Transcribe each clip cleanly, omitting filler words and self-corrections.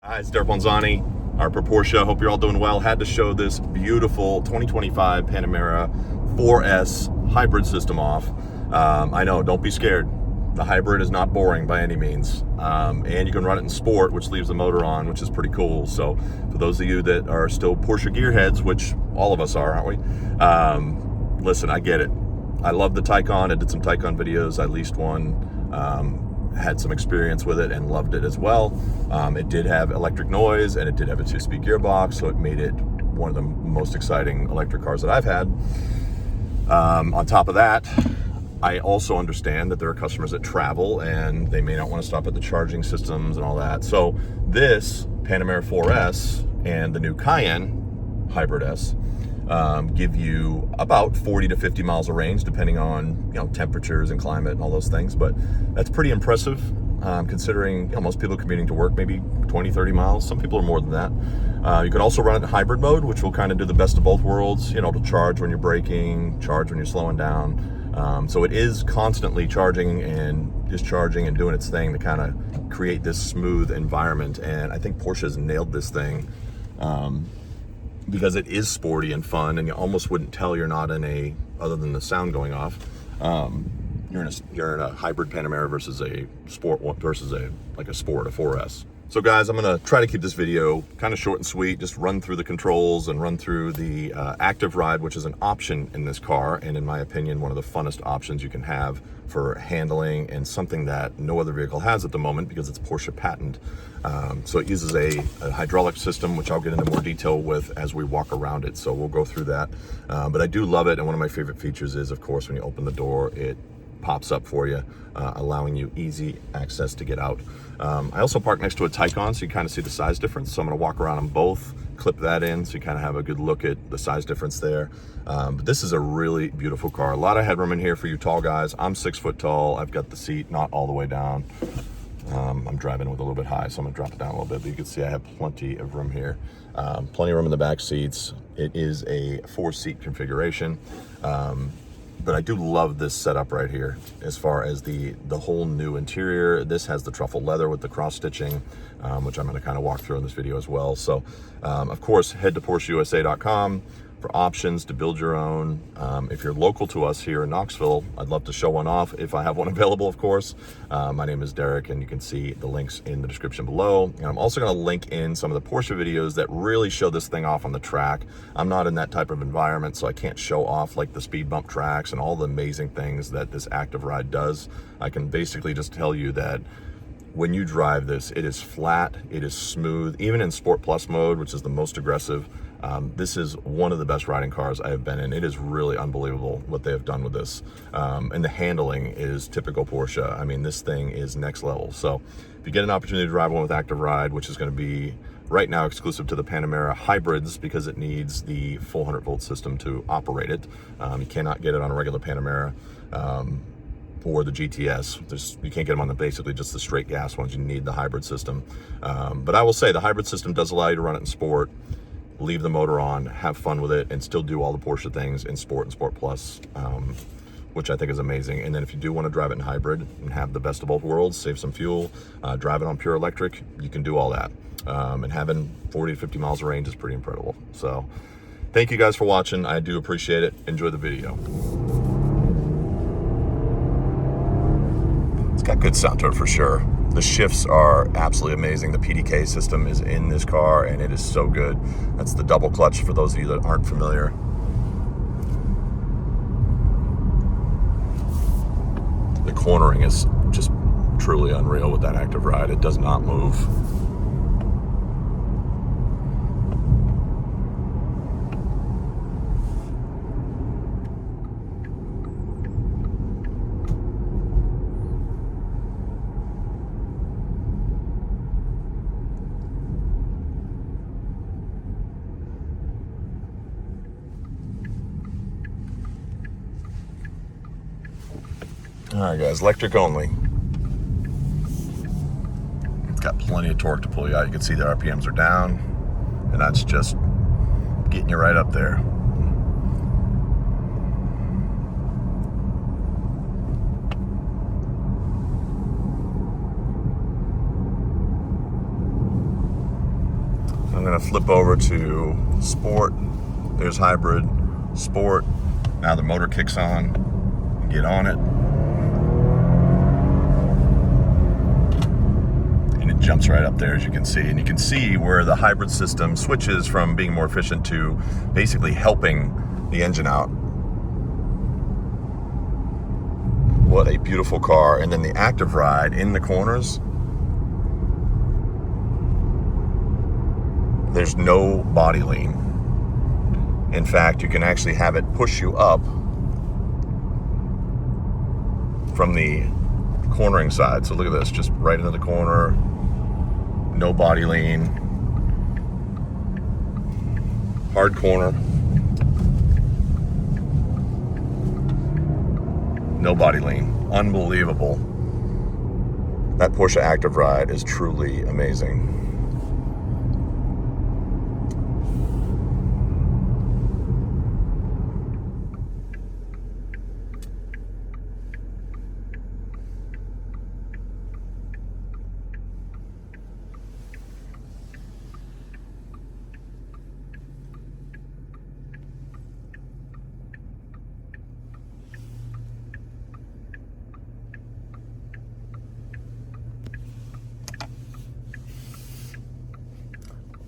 Hi, it's Derek Bonzagni, our Porsche. Hope you're all doing well. Had to show this beautiful 2025 Panamera 4S hybrid system off. I know, don't be scared. The hybrid is not boring by any means. And you can run it in sport, which leaves the motor on, which is pretty cool. So for those of you that are still Porsche gearheads, which all of us are, aren't we? Listen, I get it. I love the Taycan. I did some Taycan videos. I leased one. Had some experience with it and loved it as well. It did have electric noise and it did have a 2-speed gearbox, so it made it one of the most exciting electric cars that I've had. On top of that, I also understand that there are customers that travel and they may not want to stop at the charging systems and all that. So this Panamera 4S and the new Cayenne Hybrid S give you about 40 to 50 miles of range, depending on temperatures and climate and all those things. But that's pretty impressive, considering most people commuting to work maybe 20, 30 miles. Some people are more than that. You can also run it in hybrid mode, which will kind of do the best of both worlds. To charge when you're braking, charge when you're slowing down. So it is constantly charging and discharging and doing its thing to kind of create this smooth environment. And I think Porsche has nailed this thing. Because it is sporty and fun, and you almost wouldn't tell you're not in a, other than the sound going off, you're in a hybrid Panamera versus a sport, versus a sport, a 4S. So guys, I'm gonna try to keep this video kind of short and sweet, just run through the controls and run through the active ride, which is an option in this car, and in my opinion, one of the funnest options you can have for handling, and something that no other vehicle has at the moment because it's Porsche patent. So it uses a hydraulic system, which I'll get into more detail with as we walk around it. So we'll go through that. But I do love it, and one of my favorite features is, of course, when you open the door, it pops up for you, allowing you easy access to get out. I also park next to a Taycan, so you kind of see the size difference. So I'm going to walk around them both, clip that in, so you kind of have a good look at the size difference there. But this is a really beautiful car. A lot of headroom in here for you tall guys. I'm 6 foot tall. I've got the seat not all the way down. I'm driving with a little bit high, so I'm gonna drop it down a little bit, but you can see I have plenty of room here. Plenty of room in the back seats. It is a 4-seat configuration. But I do love this setup right here as far as the whole new interior. This has the truffle leather with the cross stitching, which I'm going to kind of walk through in this video as well. So of course, head to PorscheUSA.com for options to build your own. If you're local to us here in Knoxville, I'd love to show one off if I have one available, of course. My name is Derek, and you can see the links in the description below. And I'm also going to link in some of the Porsche videos that really show this thing off on the track. I'm not in that type of environment, so I can't show off like the speed bump tracks and all the amazing things that this active ride does. I can basically just tell you that when you drive this, it is flat, it is smooth, even in Sport Plus mode, which is the most aggressive. This is one of the best riding cars I have been in. It is really unbelievable what they have done with this. And the handling is typical Porsche. I mean, this thing is next level. So if you get an opportunity to drive one with active ride, which is going to be right now exclusive to the Panamera hybrids because it needs the full 100-volt system to operate it. You cannot get it on a regular Panamera. Or the GTS. You can't get them on basically just the straight gas ones. You need the hybrid system. But I will say the hybrid system does allow you to run it in sport, leave the motor on, have fun with it, and still do all the Porsche things in Sport and Sport Plus, which I think is amazing. And then if you do want to drive it in hybrid and have the best of both worlds, save some fuel, drive it on pure electric, you can do all that. And having 40 to 50 miles of range is pretty incredible. So thank you guys for watching. I do appreciate it. Enjoy the video. It's got good sound to it for sure. The shifts are absolutely amazing. The PDK system is in this car and it is so good. That's the double clutch for those of you that aren't familiar. The cornering is just truly unreal with that active ride. It does not move. All right, guys, electric only. It's got plenty of torque to pull you out. You can see the RPMs are down, and that's just getting you right up there. gonna flip over to sport. There's hybrid, sport. Now the motor kicks on. Get on it. And it jumps right up there, as you can see. And you can see where the hybrid system switches from being more efficient to basically helping the engine out. What a beautiful car. And then the active ride in the corners. There's no body lean. In fact, you can actually have it push you up from the cornering side. So look at this, just right into the corner, no body lean, hard corner, no body lean. Unbelievable. That Porsche Active Ride is truly amazing.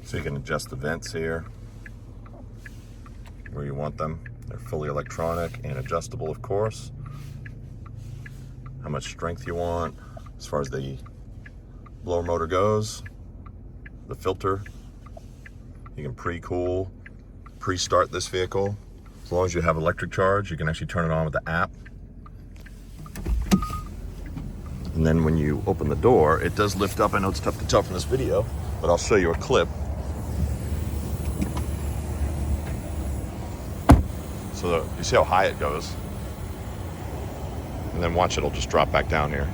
So you can adjust the vents here where you want them. They're fully electronic and adjustable, of course. How much strength you want as far as the blower motor goes. The filter, you can pre-cool, pre-start this vehicle. As long as you have electric charge, you can actually turn it on with the app. And then when you open the door, it does lift up. I know it's tough to tell from this video, but I'll show you a clip. So you see how high it goes? And then watch, it'll just drop back down here.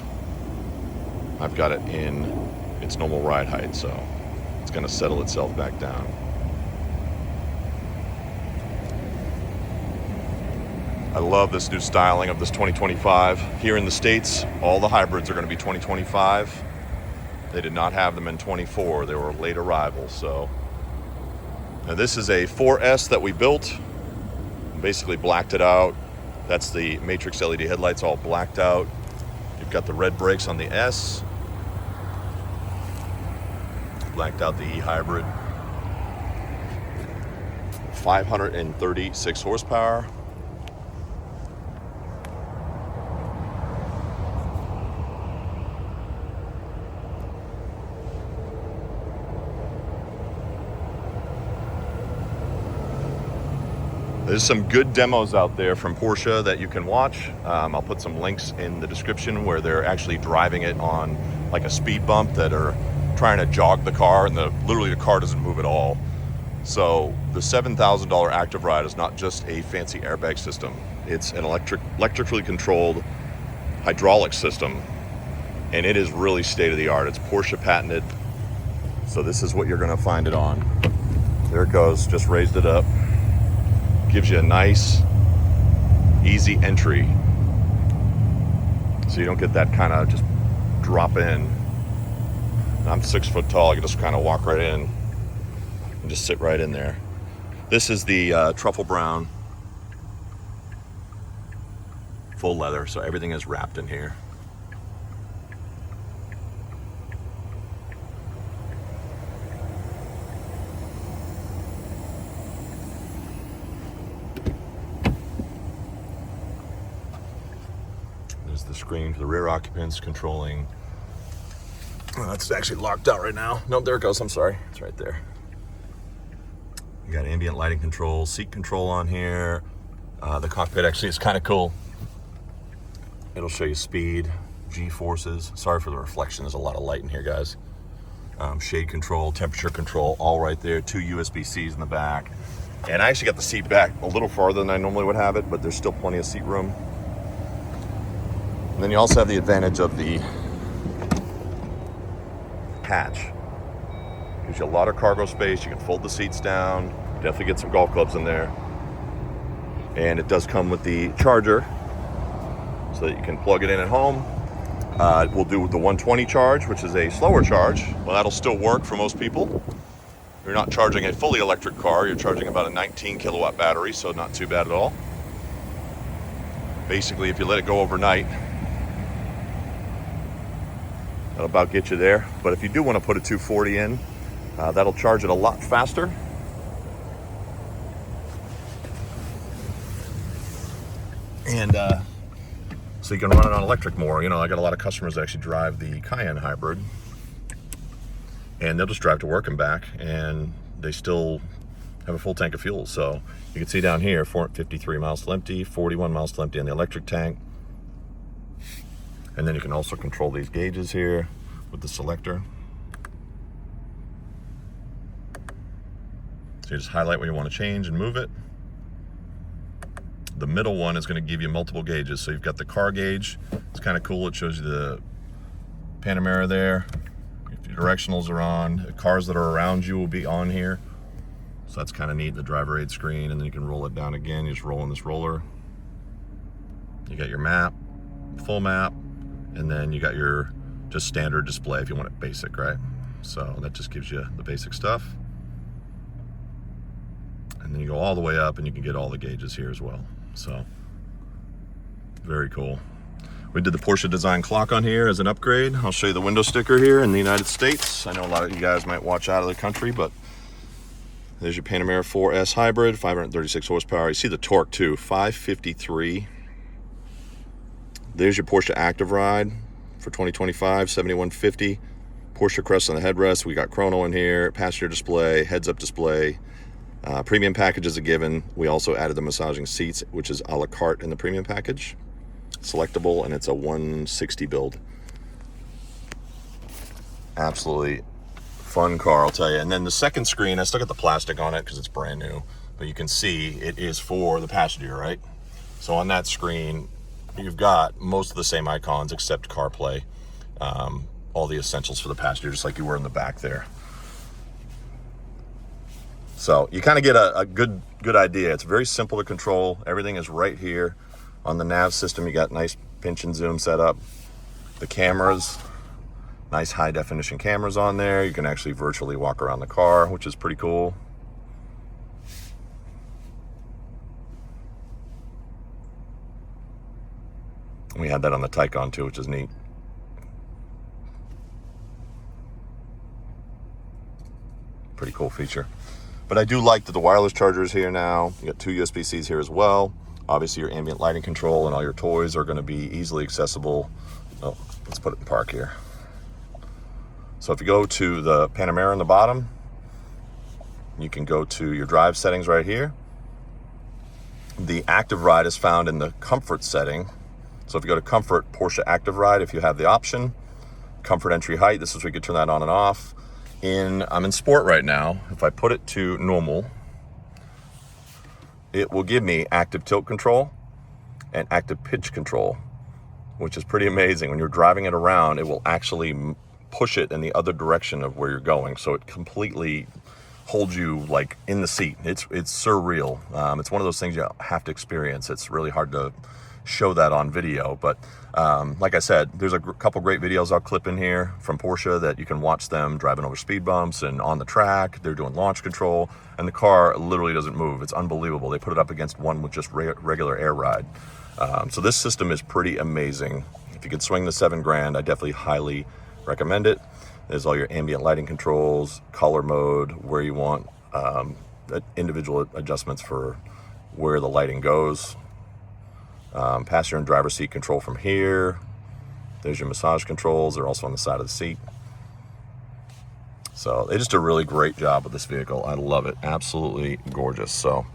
I've got it in its normal ride height, so it's gonna settle itself back down. I love this new styling of this 2025. Here in the States, all the hybrids are gonna be 2025. They did not have them in 24. They were late arrivals, so. Now this is a 4S that we built. Basically blacked it out. That's the matrix LED headlights all blacked out. You've got the red brakes on the S. Blacked out the E-Hybrid. 536 horsepower. There's some good demos out there from Porsche that you can watch. I'll put some links in the description where they're actually driving it on like a speed bump that are trying to jog the car, and literally the car doesn't move at all. So the $7,000 Active Ride is not just a fancy airbag system. It's an electrically controlled hydraulic system, and it is really state of the art. It's Porsche patented. So this is what you're gonna find it on. There it goes, just raised it up. Gives you a nice, easy entry. So you don't get that kind of just drop in. I'm 6 foot tall, I can just kind of walk right in and just sit right in there. This is the truffle brown full leather, so everything is wrapped in here. There's the screen for the rear occupants controlling. Oh, that's actually locked out right now. No, there it goes. I'm sorry. It's right there. You got ambient lighting control, seat control on here. The cockpit actually is kind of cool. It'll show you speed, G-forces. Sorry for the reflection. There's a lot of light in here, guys. Shade control, temperature control, all right there. 2 USB-Cs in the back. And I actually got the seat back a little farther than I normally would have it, but there's still plenty of seat room. And then you also have the advantage of the hatch. Gives you a lot of cargo space. You can fold the seats down. Definitely get some golf clubs in there. And it does come with the charger so that you can plug it in at home. We'll do the 120 charge, which is a slower charge. Well, that'll still work for most people. You're not charging a fully electric car, you're charging about a 19 kilowatt battery, so not too bad at all. Basically, if you let it go overnight, that'll about get you there. But if you do want to put a 240 in, that'll charge it a lot faster. And so you can run it on electric more. You know, I got a lot of customers that actually drive the Cayenne hybrid, and they'll just drive to work and back, and they still have a full tank of fuel. So you can see down here, 453 miles to empty, 41 miles to empty in the electric tank. And then you can also control these gauges here with the selector. So you just highlight where you want to change and move it. The middle one is going to give you multiple gauges. So you've got the car gauge. It's kind of cool. It shows you the Panamera there. If your directionals are on, the cars that are around you will be on here. So that's kind of neat, the driver aid screen. And then you can roll it down again. You just roll in this roller. You got your map, full map, and then you got your just standard display if you want it basic, right? So that just gives you the basic stuff. And then you go all the way up and you can get all the gauges here as well. So very cool. We did the Porsche design clock on here as an upgrade. I'll show you the window sticker here in the United States. I know a lot of you guys might watch out of the country, but there's your Panamera 4S hybrid, 536 horsepower. You see the torque too, 553. There's your Porsche Active Ride for 2025, 7150. Porsche crest on the headrest. We got chrono in here, passenger display, heads-up display. Premium package is a given. We also added the massaging seats, which is a la carte in the premium package. Selectable, and it's a 160 build. Absolutely fun car, I'll tell you. And then the second screen, I still got the plastic on it because it's brand new, but you can see it is for the passenger, right? So on that screen, you've got most of the same icons except CarPlay. All the essentials for the passenger, just like you were in the back there. So you kind of get a good idea. It's very simple to control. Everything is right here on the nav system. You got nice pinch and zoom set up. The cameras, nice high definition cameras on there. You can actually virtually walk around the car, which is pretty cool. We had that on the Taycan too, which is neat. Pretty cool feature. But I do like that the wireless charger is here now. You got two USB-Cs here as well. Obviously your ambient lighting control and all your toys are going to be easily accessible. Oh, let's put it in park here. So if you go to the Panamera in the bottom, you can go to your drive settings right here. The active ride is found in the comfort setting. So if you go to comfort, Porsche active ride, if you have the option, comfort entry height, this is where you can turn that on and off. I'm in sport right now. If I put it to normal, it will give me active tilt control and active pitch control, which is pretty amazing. When you're driving it around, it will actually push it in the other direction of where you're going. So it completely holds you like in the seat. It's surreal. It's one of those things you have to experience. It's really hard to show that on video, but like I said, there's a couple great videos I'll clip in here from Porsche that you can watch them driving over speed bumps and on the track. They're doing launch control, and the car literally doesn't move. It's unbelievable. They put it up against one with just regular air ride. So this system is pretty amazing. If you could swing the $7,000, I definitely highly recommend it. There's all your ambient lighting controls, color mode, where you want individual adjustments for where the lighting goes. Passenger and driver seat control from here. There's your massage controls. They're also on the side of the seat. So they just did a really great job with this vehicle. I love it. Absolutely gorgeous. So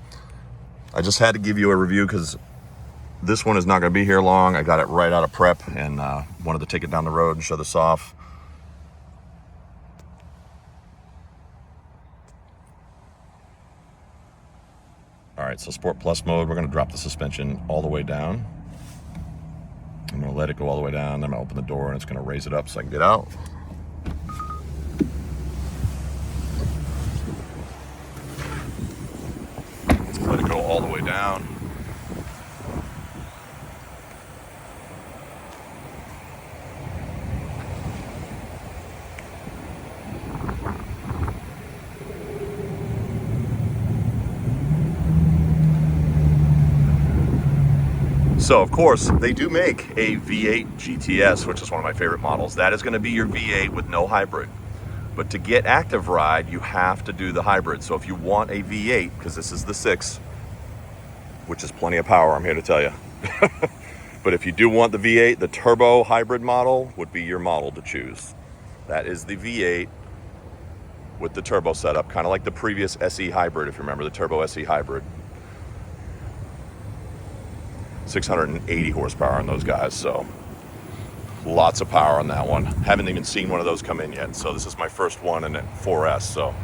I just had to give you a review because this one is not going to be here long. I got it right out of prep and wanted to take it down the road and show this off. All right, so Sport Plus mode, we're gonna drop the suspension all the way down. I'm gonna let it go all the way down, then I'm gonna open the door and it's gonna raise it up so I can get out. Let's let it go all the way down. So of course, they do make a V8 GTS, which is one of my favorite models. That is gonna be your V8 with no hybrid. But to get active ride, you have to do the hybrid. So if you want a V8, because this is the 6, which is plenty of power, I'm here to tell you. But if you do want the V8, the turbo hybrid model would be your model to choose. That is the V8 with the turbo setup, kind of like the previous SE hybrid, if you remember the turbo SE hybrid. 680 horsepower on those guys, so lots of power on that one. Haven't even seen one of those come in yet, so this is my first one in a 4S, so